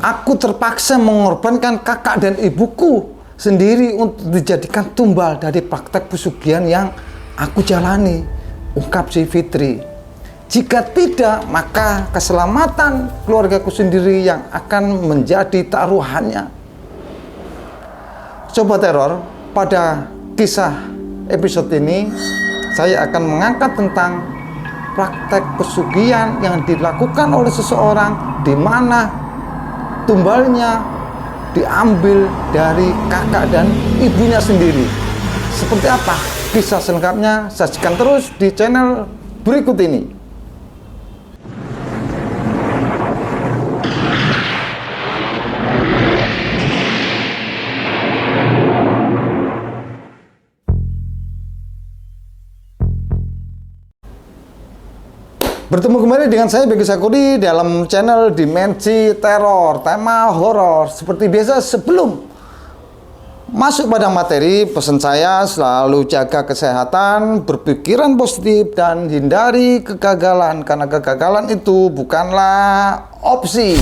aku terpaksa mengorbankan kakak dan ibuku sendiri untuk dijadikan tumbal dari praktek pesugihan yang aku jalani, ungkap si Fitri. Jika tidak, maka keselamatan keluargaku sendiri yang akan menjadi taruhannya. Sobat Teror, pada kisah episode ini saya akan mengangkat tentang praktek pesugihan yang dilakukan oleh seseorang di mana tumbalnya diambil dari kakak dan ibunya sendiri. Seperti apa kisah selengkapnya? Saksikan terus di channel berikut ini. Bertemu kembali dengan saya Begi Sakuri dalam channel Dimensi Teror, tema horor. Seperti biasa, sebelum masuk pada materi, pesan saya selalu jaga kesehatan, berpikiran positif, dan hindari kegagalan, karena kegagalan itu bukanlah opsi.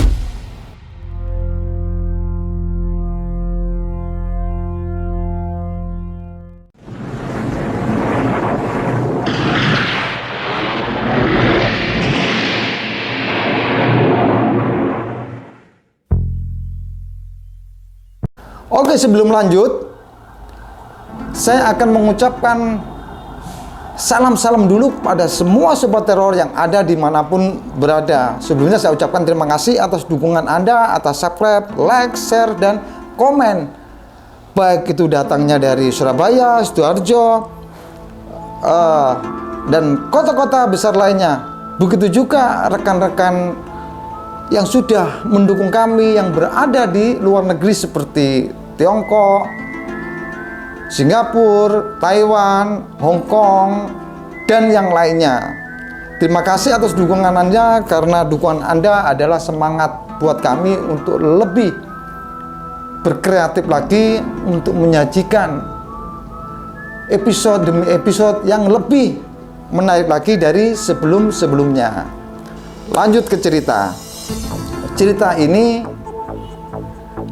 Oke, sebelum lanjut, saya akan mengucapkan salam-salam dulu pada semua sobat teror yang ada dimanapun berada. Sebelumnya saya ucapkan terima kasih atas dukungan Anda, atas subscribe, like, share, dan komen. Baik itu datangnya dari Surabaya, Sidoarjo, dan kota-kota besar lainnya. Begitu juga rekan-rekan yang sudah mendukung kami yang berada di luar negeri seperti Tiongkok, Singapura, Taiwan, Hong Kong, dan yang lainnya. Terima kasih atas dukungan Anda, karena dukungan Anda adalah semangat buat kami untuk lebih berkreatif lagi untuk menyajikan episode demi episode yang lebih menarik lagi dari sebelum-sebelumnya. Lanjut ke cerita. Cerita ini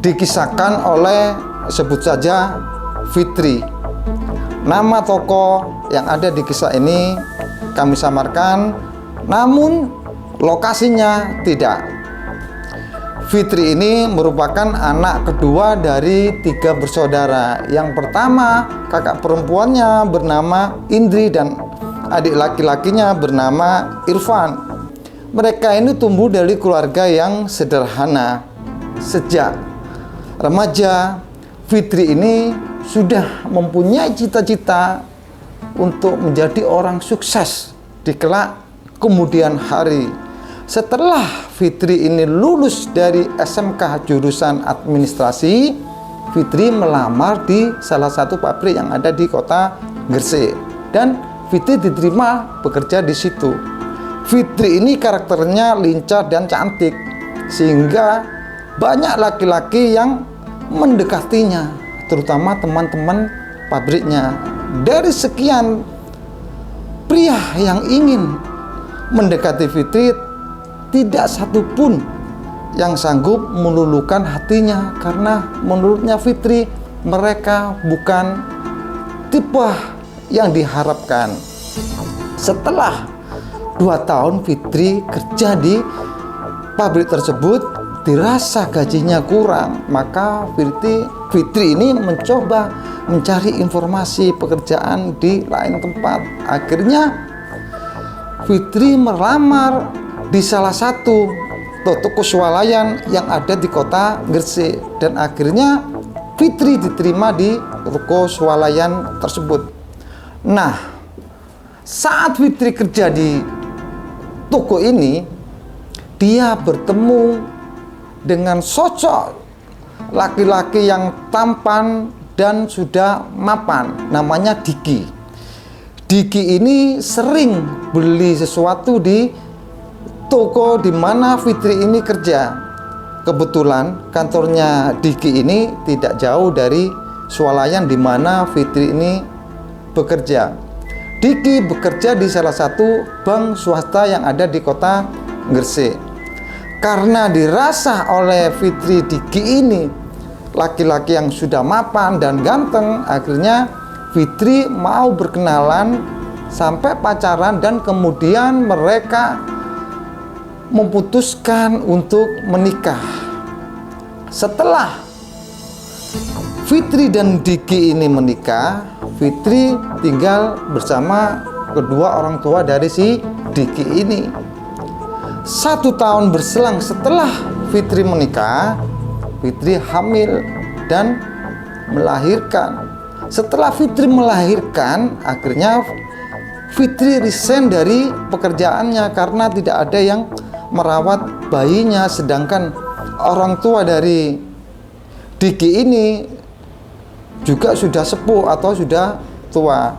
dikisahkan oleh, sebut saja, Fitri. Nama tokoh yang ada di kisah ini kami samarkan, namun lokasinya tidak. Fitri ini merupakan anak kedua dari 3 bersaudara. Yang pertama, kakak perempuannya bernama Indri dan adik laki-lakinya bernama Irfan. Mereka ini tumbuh dari keluarga yang sederhana. Sejak remaja, Fitri ini sudah mempunyai cita-cita untuk menjadi orang sukses di kelak kemudian hari. Setelah Fitri ini lulus dari SMK jurusan administrasi, Fitri melamar di salah satu pabrik yang ada di kota Gresik, dan Fitri diterima bekerja di situ. Fitri ini karakternya lincah dan cantik, sehingga banyak laki-laki yang mendekatinya, terutama teman-teman pabriknya. Dari sekian pria yang ingin mendekati Fitri, tidak satupun yang sanggup meluluhkan hatinya, karena menurutnya Fitri mereka bukan tipe yang diharapkan. Setelah 2 tahun Fitri kerja di pabrik tersebut, dirasa gajinya kurang, maka Fitri ini mencoba mencari informasi pekerjaan di lain tempat. Akhirnya Fitri melamar di salah satu toko swalayan yang ada di kota Gresik, dan akhirnya Fitri diterima di toko swalayan tersebut. Nah, saat Fitri kerja di toko ini, dia bertemu dengan sosok laki-laki yang tampan dan sudah mapan, namanya Diki. Diki ini sering beli sesuatu di toko di mana Fitri ini kerja. Kebetulan kantornya Diki ini tidak jauh dari swalayan di mana Fitri ini bekerja. Diki bekerja di salah satu bank swasta yang ada di kota Gresik. karena dirasa oleh Fitri Diki ini laki-laki yang sudah mapan dan ganteng, akhirnya Fitri mau berkenalan sampai pacaran, dan kemudian mereka memutuskan untuk menikah. Setelah Fitri dan Diki ini menikah, Fitri tinggal bersama kedua orang tua dari si Diki ini. 1 tahun berselang setelah Fitri menikah, Fitri hamil dan melahirkan. Setelah Fitri melahirkan, akhirnya Fitri resign dari pekerjaannya karena tidak ada yang merawat bayinya, sedangkan orang tua dari Diki ini juga sudah sepuh atau sudah tua.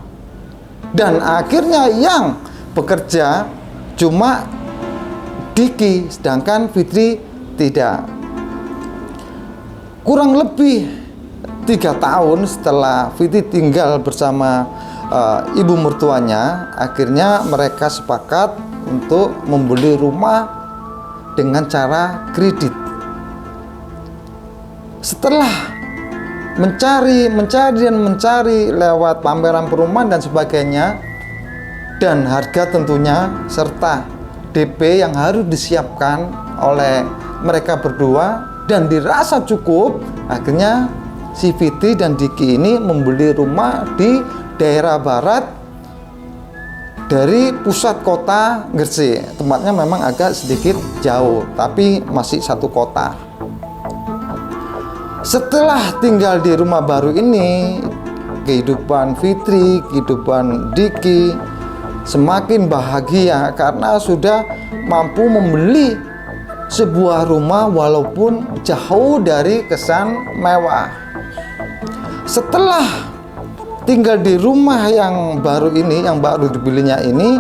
Dan akhirnya yang bekerja cuma Diki, sedangkan Fitri tidak. Kurang lebih 3 tahun setelah Fitri tinggal bersama ibu mertuanya, akhirnya mereka sepakat untuk membeli rumah dengan cara kredit. Setelah mencari lewat pameran perumahan dan sebagainya, dan harga tentunya serta DP yang harus disiapkan oleh mereka berdua dan dirasa cukup, akhirnya si Fitri dan Diki ini membeli rumah di daerah barat dari pusat kota Gresik. Tempatnya memang agak sedikit jauh, tapi masih satu kota. Setelah tinggal di rumah baru ini, kehidupan Fitri, kehidupan Diki semakin bahagia karena sudah mampu membeli sebuah rumah walaupun jauh dari kesan mewah. Setelah tinggal di rumah yang baru ini, yang baru dibelinya ini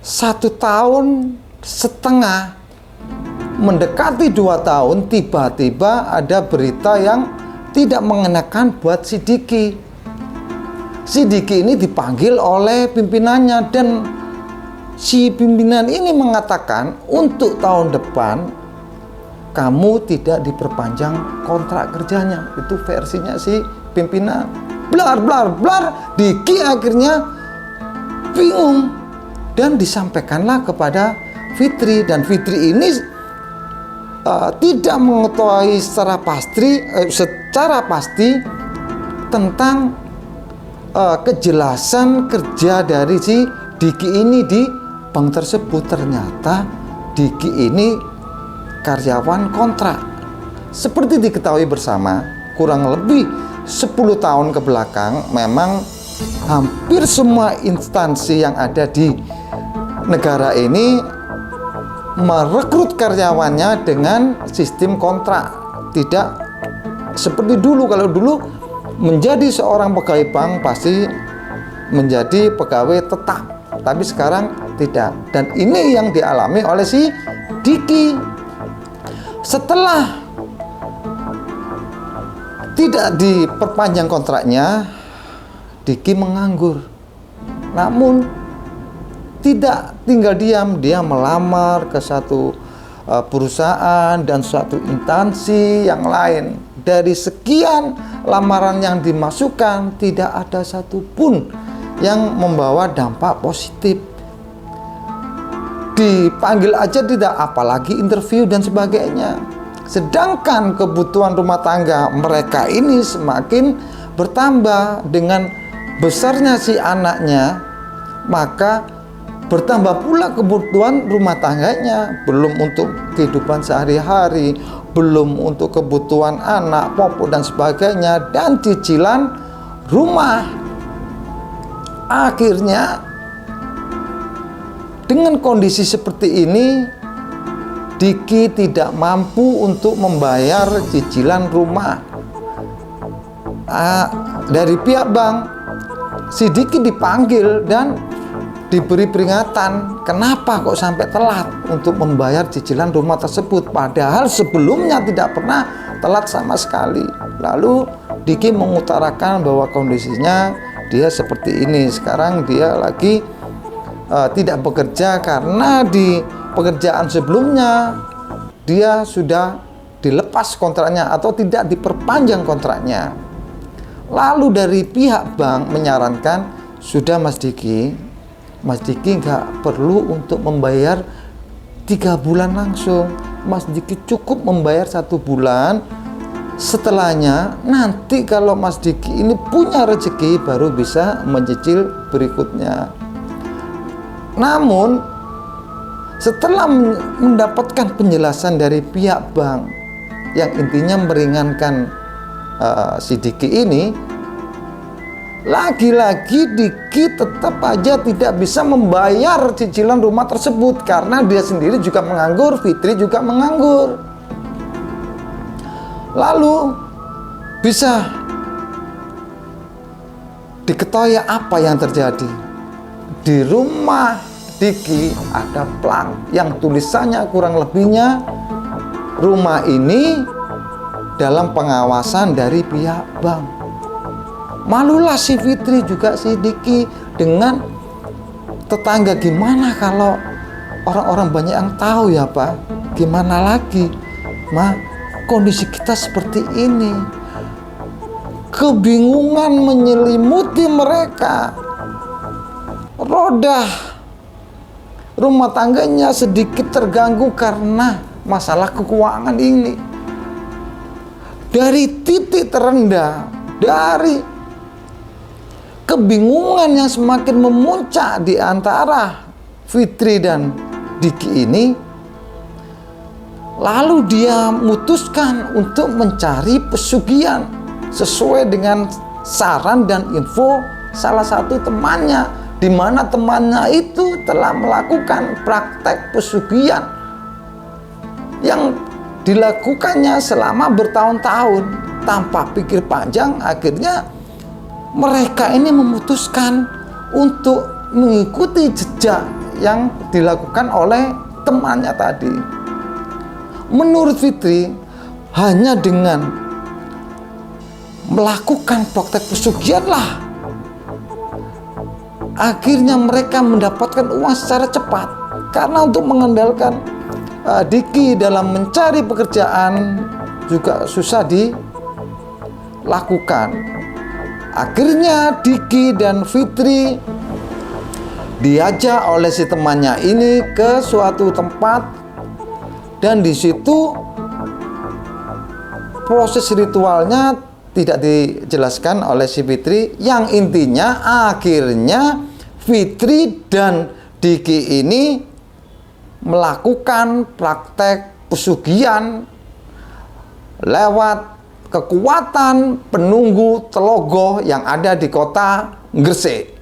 1,5 tahun, mendekati 2 tahun, tiba-tiba ada berita yang tidak mengenakan buat si Diki. Si Diki ini dipanggil oleh pimpinannya, dan si pimpinan ini mengatakan untuk tahun depan kamu tidak diperpanjang kontrak kerjanya. Itu versinya si pimpinan. Blar. Diki akhirnya bingung dan disampaikanlah kepada Fitri, dan Fitri ini tidak mengetahui secara pasti tentang kejelasan kerja dari si Diki ini di bank tersebut. Ternyata Diki ini karyawan kontrak. Seperti diketahui bersama, kurang lebih 10 tahun ke belakang memang hampir semua instansi yang ada di negara ini merekrut karyawannya dengan sistem kontrak. Tidak seperti dulu. Kalau dulu menjadi seorang pegawai bank pasti menjadi pegawai tetap, tapi sekarang tidak. Dan ini yang dialami oleh si Diki. Setelah tidak diperpanjang kontraknya, Diki menganggur. Namun tidak tinggal diam, dia melamar ke satu perusahaan dan suatu instansi yang lain. Dari sekian lamaran yang dimasukkan, tidak ada satupun yang membawa dampak positif. Dipanggil aja tidak, apalagi interview dan sebagainya. Sedangkan kebutuhan rumah tangga mereka ini semakin bertambah dengan besarnya si anaknya, maka bertambah pula kebutuhan rumah tangganya. Belum untuk kehidupan sehari-hari, belum untuk kebutuhan anak, popok dan sebagainya, dan cicilan rumah. Akhirnya dengan kondisi seperti ini, Diki tidak mampu untuk membayar cicilan rumah dari pihak bank. Si Diki dipanggil dan diberi peringatan, kenapa kok sampai telat untuk membayar cicilan rumah tersebut, padahal sebelumnya tidak pernah telat sama sekali. Lalu Diki mengutarakan bahwa kondisinya dia seperti ini. Sekarang dia lagi tidak bekerja karena di pekerjaan sebelumnya dia sudah dilepas kontraknya atau tidak diperpanjang kontraknya. Lalu dari pihak bank menyarankan, sudah Mas Diki nggak perlu untuk membayar 3 bulan langsung. Mas Diki cukup membayar 1 bulan. Setelahnya nanti kalau Mas Diki ini punya rezeki baru bisa mencicil berikutnya. Namun setelah mendapatkan penjelasan dari pihak bank yang intinya meringankan si Diki ini, lagi-lagi Diki tetap aja tidak bisa membayar cicilan rumah tersebut karena dia sendiri juga menganggur, Fitri juga menganggur. Lalu bisa diketahui apa yang terjadi. Di rumah Diki ada plang yang tulisannya kurang lebihnya, rumah ini dalam pengawasan dari pihak bank. Malulah si Fitri juga si Diki dengan tetangga, gimana kalau orang-orang banyak yang tahu ya Pak? Gimana lagi? Kondisi kita seperti ini. Kebingungan menyelimuti mereka. Roda rumah tangganya sedikit terganggu karena masalah keuangan ini. Dari titik terendah, dari kebingungan yang semakin memuncak di antara Fitri dan Diki ini, lalu dia memutuskan untuk mencari pesugihan sesuai dengan saran dan info salah satu temannya, di mana temannya itu telah melakukan praktek pesugihan yang dilakukannya selama bertahun-tahun. Tanpa pikir panjang, akhirnya mereka ini memutuskan untuk mengikuti jejak yang dilakukan oleh temannya tadi. Menurut Fitri, hanya dengan melakukan praktek pesugihanlah akhirnya mereka mendapatkan uang secara cepat. Karena untuk mengandalkan Diki dalam mencari pekerjaan juga susah dilakukan. Akhirnya Diki dan Fitri diajak oleh si temannya ini ke suatu tempat, dan di situ proses ritualnya tidak dijelaskan oleh si Fitri. Yang intinya akhirnya Fitri dan Diki ini melakukan praktek pesugihan lewat kekuatan penunggu telogoh yang ada di kota Gresik.